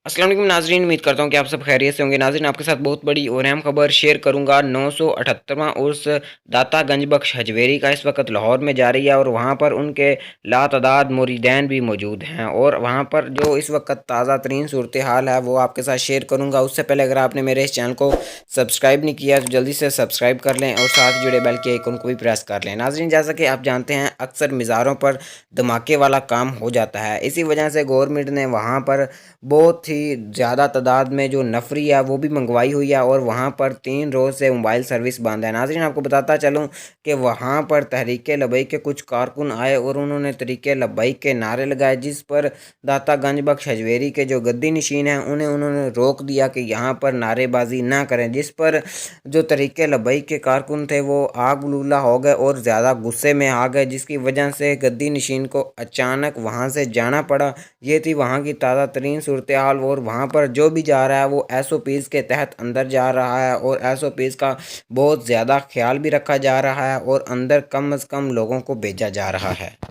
अस्सलाम वालेकुम नाज़रीन, उम्मीद करता हूँ कि आप सब खैरियत से होंगे। नाज़रीन, आपके साथ बहुत बड़ी और अहम खबर शेयर करूँगा। 978वां उर्स दाता गंज बख्श हजवेरी का इस वक्त लाहौर में जारी है और वहाँ पर उनके लातदाद मुरीदैन भी मौजूद हैं और वहाँ पर जो इस वक्त ताज़ा तरीन सूरत हाल है वो आपके साथ शेयर करूँगा। उससे पहले अगर आपने मेरे इस चैनल को सब्सक्राइब नहीं किया तो जल्दी से सब्सक्राइब कर लें और साथ जुड़े बेल के आइकन को भी प्रेस कर लें। नाज़रीन, जैसा कि आप जानते हैं, अक्सर मज़ारों पर धमाके वाला काम हो जाता है। इसी वजह से गवर्नमेंट ने वहाँ पर बहुत ही ज़्यादा तादाद में जो नफरी है वो भी मंगवाई हुई है और वहाँ पर 3 रोज़ से मोबाइल सर्विस बंद है। नाज़रीन, आपको बताता चलूँ कि वहाँ पर तहरीक लब्बैक के कुछ कारकुन आए और उन्होंने तहरीक लब्बैक के नारे लगाए, जिस पर दाता गंज बख्श हजवेरी के जो गद्दी नशीन हैं उन्होंने रोक दिया कि यहाँ पर नारेबाजी ना करें, जिस पर जो तहरीक लब्बैक के कारकुन थे वो आग बलूला हो गए और ज़्यादा गुस्से में आ गए, जिसकी वजह से गद्दी नशीन को अचानक वहाँ से जाना पड़ा। ये थी वहाँ की ताज़ा तरीन सूरत हाल और वहाँ पर जो भी जा रहा है वो SOPs के तहत अंदर जा रहा है और SOPs का बहुत ज़्यादा ख्याल भी रखा जा रहा है और अंदर कम अज़ कम लोगों को भेजा जा रहा है।